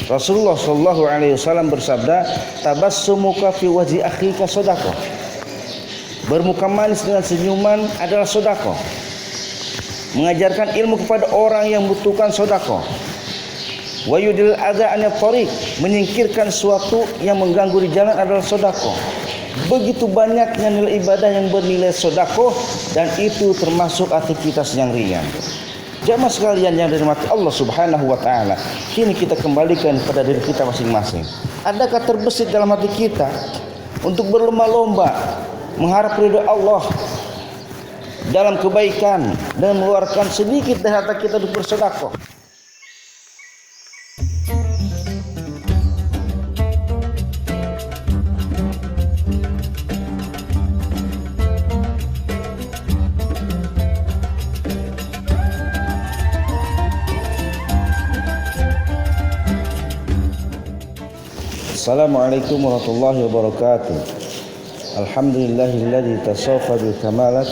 Rasulullah Shallallahu Alaihi Wasallam bersabda, tabassumuka fi wajhi akhika sedekah. Bermuka manis dengan senyuman adalah sedekah. Mengajarkan ilmu kepada orang yang membutuhkan sedekah. Wa yudil adza an tariq, menyingkirkan sesuatu yang mengganggu di jalan adalah sedekah. Begitu banyaknya nilai ibadah yang bernilai sedekah, dan itu termasuk aktivitas yang ringan. Jamaah sekalian yang dirahmati Allah Subhanahu wa taala, kini kita kembalikan pada diri kita masing-masing. Adakah terbesit dalam hati kita untuk berlomba-lomba mengharap ridha Allah dalam kebaikan dan mengeluarkan sedikit dari harta kita untuk bersedekah? Assalamualaikum warahmatullahi wabarakatuh. Alhamdulillahilladzi tasawwafa bil kamalat.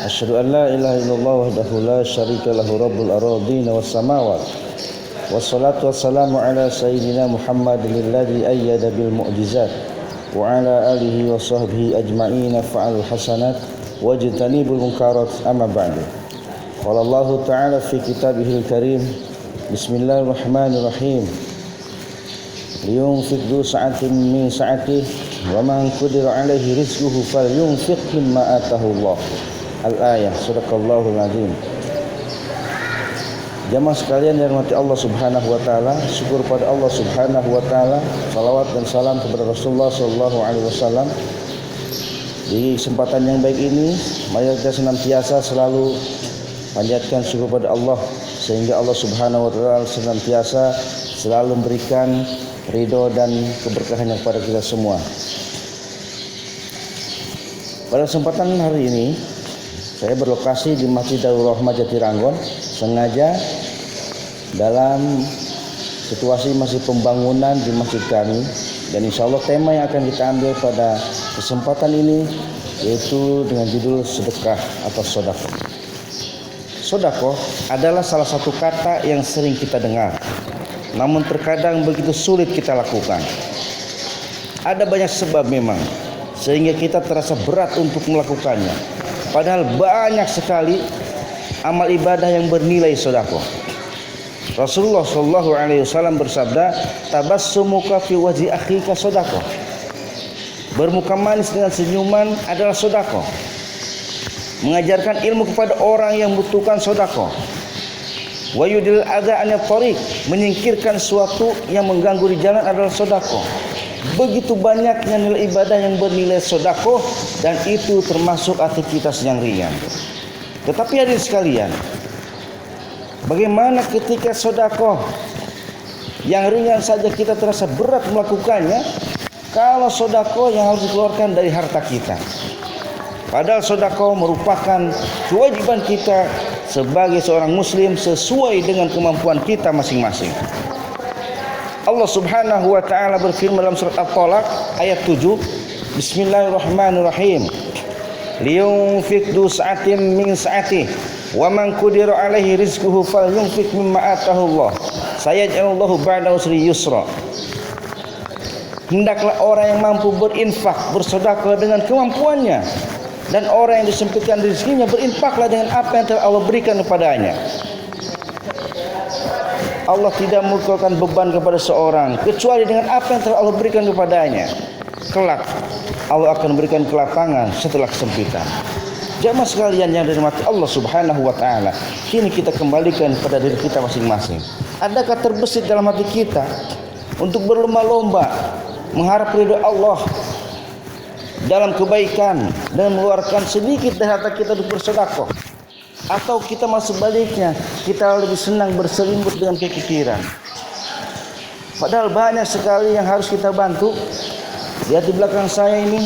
Asyhadu an la ilaha illallah wahdahu la syarika lahu rabbul aradin was samawat. Wassalatu wassalamu ala sayyidina Muhammadin alladzi ayyada bil mu'jizat wa ala alihi wa sahbihi ajma'in fa'al hasanat wajtanibul munkarat amma ba'du. Qala Allah ta'ala fi kitabihil karim. Bismillahirrahmanirrahim. Liyunfiq du sa'atin min sa'atih wa man qudira alaihi rizquhu falyunfiq mimma atahu Allah. Al-ayah. Sadaqallahul azim. Jamaah sekalian yang dirahmati Allah Subhanahu wa taala, syukur pada Allah Subhanahu wa taala, salawat dan salam kepada Rasulullah sallallahu alaihi wasallam. Di kesempatan yang baik ini, mari kita senantiasa selalu panjatkan syukur pada Allah, sehingga Allah Subhanahu wa taala senantiasa selalu memberikan ridho dan keberkahan kepada kita semua. Pada kesempatan hari ini, saya berlokasi di Masjid Darul Rahmah Jatiranggon, sengaja dalam situasi masih pembangunan di masjid kami, dan insya Allah tema yang akan kita ambil pada kesempatan ini yaitu dengan judul sedekah atau sedekah. Sedekah adalah salah satu kata yang sering kita dengar, namun terkadang begitu sulit kita lakukan. Ada banyak sebab memang sehingga kita terasa berat untuk melakukannya, padahal banyak sekali amal ibadah yang bernilai sedekah. Rasulullah Shallallahu Alaihi Wasallam bersabda, tabassumuka fi wajhi akhika sedekah. Bermuka manis dengan senyuman adalah sedekah. Mengajarkan ilmu kepada orang yang membutuhkan sedekah. Wa yudil adza an tariq, menyingkirkan sesuatu yang mengganggu di jalan adalah sedekah. Begitu banyaknya nilai ibadah yang bernilai sedekah, dan itu termasuk aktivitas yang ringan. Tetapi hadirin sekalian, bagaimana ketika sedekah yang ringan saja kita terasa berat melakukannya, kalau sedekah yang harus dikeluarkan dari harta kita? Padahal sedekah merupakan kewajiban kita sebagai seorang muslim sesuai dengan kemampuan kita masing-masing. Allah Subhanahu wa taala berfirman dalam surat At-Talaq ayat 7, Bismillahirrahmanirrahim. Liyunfiq du sa'atin min sa'atih wa man qudira alaihi rizquhu falyunfiq mimma atahu Allah. Sayaj'alullahu ba'da usri yusra. Hendaklah orang yang mampu berinfak, bersedekah dengan kemampuannya, dan orang yang disempitkan rezekinya berinfaklah dengan apa yang telah Allah berikan kepadanya. Allah tidak mengukulkan beban kepada seorang kecuali dengan apa yang telah Allah berikan kepadanya. Kelak Allah akan memberikan kelapangan setelah kesempitan. Jamaah sekalian yang dirahmati Allah Subhanahu wa taala, kini kita kembalikan pada diri kita masing-masing. Adakah terbesit dalam hati kita untuk berlomba-lomba mengharap ridha Allah dalam kebaikan dan mengeluarkan sedikit dari harta kita untuk bersedekah? Atau kita malah sebaliknya, kita lebih senang berselimut dengan kekikiran? Padahal banyak sekali yang harus kita bantu. Lihat di belakang saya ini,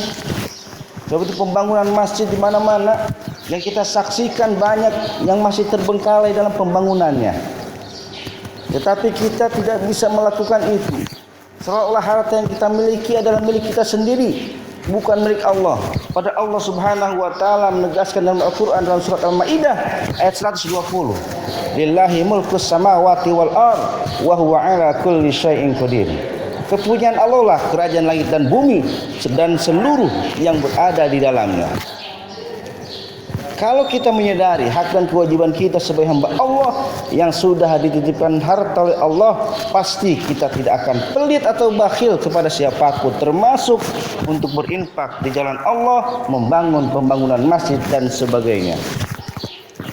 seperti pembangunan masjid di mana-mana yang kita saksikan, banyak yang masih terbengkalai dalam pembangunannya. Tetapi kita tidak bisa melakukan itu. Seolah-olah harta yang kita miliki adalah milik kita sendiri, bukan milik Allah. Pada Allah Subhanahu wa taala menegaskan dalam Al-Qur'an dalam surat Al-Maidah ayat 120. lillahi mulkus samawati wal ard wa huwa ala kulli syai'in qadir. Kepunyaan Allah lah kerajaan langit dan bumi dan seluruh yang berada di dalamnya. Kalau kita menyadari hak dan kewajiban kita sebagai hamba Allah yang sudah dititipkan harta oleh Allah, pasti kita tidak akan pelit atau bakhil kepada siapapun, termasuk untuk berinfak di jalan Allah, membangun pembangunan masjid dan sebagainya.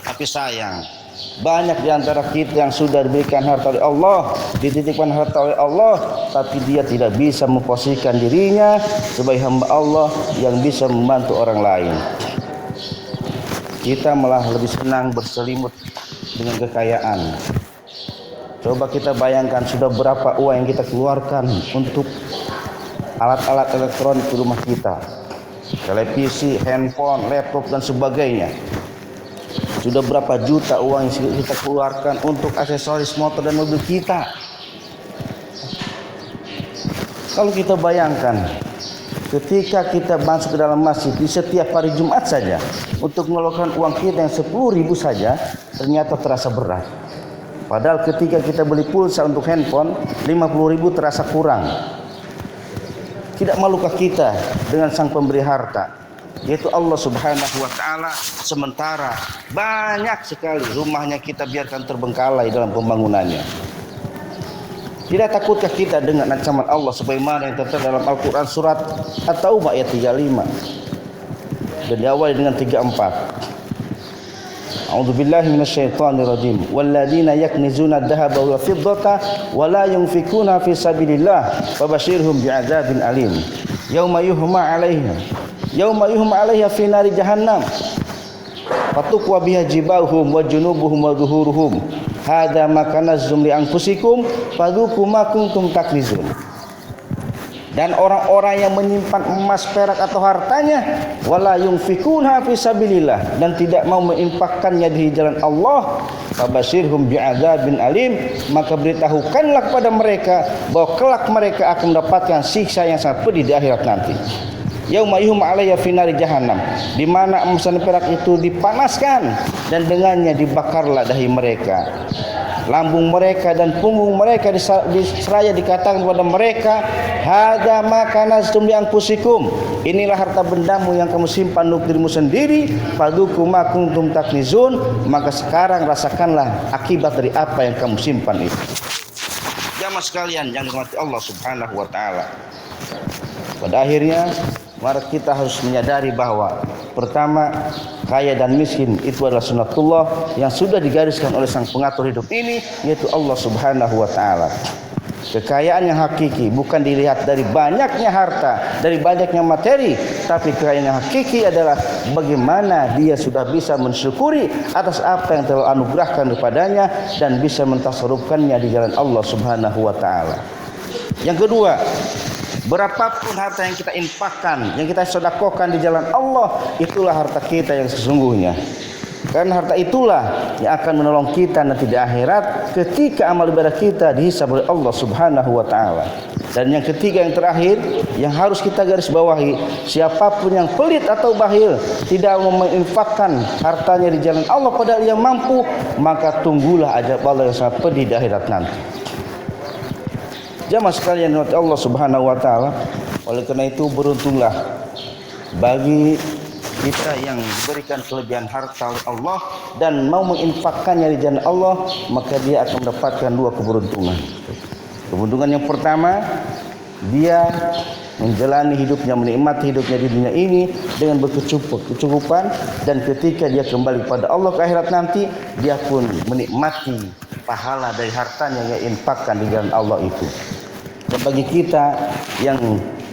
Tapi sayang, banyak di antara kita yang sudah diberikan harta oleh Allah, dititipkan harta oleh Allah, tapi dia tidak bisa memposisikan dirinya sebagai hamba Allah yang bisa membantu orang lain. Kita malah lebih senang berselimut dengan kekayaan. Coba kita bayangkan sudah berapa uang yang kita keluarkan untuk alat-alat elektronik di rumah kita, televisi, handphone, laptop dan sebagainya. Sudah berapa juta uang yang kita keluarkan untuk aksesoris motor dan mobil kita. Kalau kita bayangkan, ketika kita masuk ke dalam masjid di setiap hari Jumat saja, untuk mengeluarkan uang kita yang 10.000 saja, ternyata terasa berat. Padahal ketika kita beli pulsa untuk handphone, 50.000 terasa kurang. Tidak malukah kita dengan sang pemberi harta, yaitu Allah Subhanahu wa ta'ala, sementara banyak sekali rumahnya kita biarkan terbengkalai dalam pembangunannya. Tidak takutkah kita dengan ancaman Allah sebagaimana yang tertera dalam Al-Quran surat At-Taubah ayat 35 dan diawali dengan 34. A'udzubillahi minasyaitonirrajim. Walladzina yaknizuna adh-dhahaba wal fiddata wa la yunfikuna fi sabilillah fabashshirhum bi'adzabin alim. Yauma yuhma 'alaiha fi nari jahannam fatukwa biha jibahuhum wa junubuhum wa dhuhuruhum. Hadza ma kanaztum li anfusikum fadzuqu ma kuntum taknizun. Dan orang-orang yang menyimpan emas, perak atau hartanya, wala yunfikuna fi sabilillah, dan tidak mau menginfakkannya di jalan Allah, fabashirhum bi'adzabin alim, maka beritahukanlah kepada mereka bahwa kelak mereka akan mendapatkan siksa yang sangat pedih di akhirat nanti. Yauma yuhma 'alaiha fi nari jahannam, di mana emas dan perak itu dipanaskan dan dengannya dibakarlah dahi mereka. Lambung mereka dan punggung mereka diseraya dikatakan kepada mereka, hadza ma kanaztum li anfusikum, inilah harta bendamu yang kamu simpan untuk dirimu sendiri, fadzuqu ma kuntum taknizun, maka sekarang rasakanlah akibat dari apa yang kamu simpan itu. Jamaah sekalian yang dirahmati Allah Subhanahu wa taala, pada akhirnya mari kita harus menyadari bahwa pertama, kaya dan miskin itu adalah sunnatullah yang sudah digariskan oleh sang pengatur hidup ini, yaitu Allah Subhanahu wa ta'ala. Kekayaan yang hakiki bukan dilihat dari banyaknya harta, dari banyaknya materi, tapi kekayaan yang hakiki adalah bagaimana dia sudah bisa mensyukuri atas apa yang telah anugerahkan kepadanya dan bisa mentasarrufkannya di jalan Allah Subhanahu wa ta'ala. Yang kedua, berapapun harta yang kita infakkan, yang kita sedekahkan di jalan Allah, itulah harta kita yang sesungguhnya. Karena harta itulah yang akan menolong kita nanti di akhirat ketika amal ibadah kita dihisab oleh Allah Subhanahu wa ta'ala. Dan yang ketiga, yang terakhir, yang harus kita garis bawahi, siapapun yang pelit atau bakhil, tidak mau menginfakkan hartanya di jalan Allah padahal ia mampu, maka tunggulah azab Allah yang sangat pedih di akhirat nanti. Jamaah sekalian rahmat Allah Subhanahu wa ta'ala, oleh karena itu beruntunglah bagi kita yang diberikan kelebihan harta oleh Allah dan mau menginfakkannya di jalan Allah, maka dia akan mendapatkan dua keberuntungan. Keberuntungan yang pertama, dia menjalani hidupnya, menikmati hidupnya di dunia ini dengan berkecukupan, dan ketika dia kembali kepada Allah ke akhirat nanti, dia pun menikmati pahala dari hartanya yang infakkan di jalan Allah itu. Dan bagi kita yang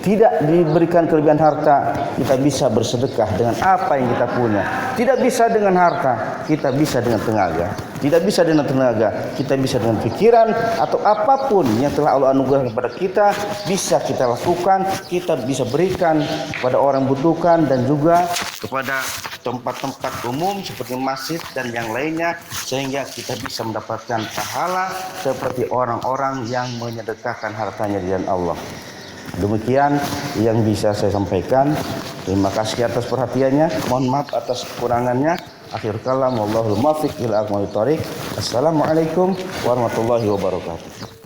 tidak diberikan kelebihan harta, kita bisa bersedekah dengan apa yang kita punya. Tidak bisa dengan harta, kita bisa dengan tenaga. Tidak bisa dengan tenaga, kita bisa dengan pikiran, atau apapun yang telah Allah anugerahkan kepada kita, bisa kita lakukan, kita bisa berikan kepada orang membutuhkan dan juga kepada tempat-tempat umum seperti masjid dan yang lainnya, sehingga kita bisa mendapatkan pahala seperti orang-orang yang menyedekahkan hartanya di jalan Allah. Demikian yang bisa saya sampaikan. Terima kasih atas perhatiannya. Mohon maaf atas kekurangannya. Akhir kalam wallahul muwaffiq ila aqwamit thoriq. Assalamualaikum warahmatullahi wabarakatuh.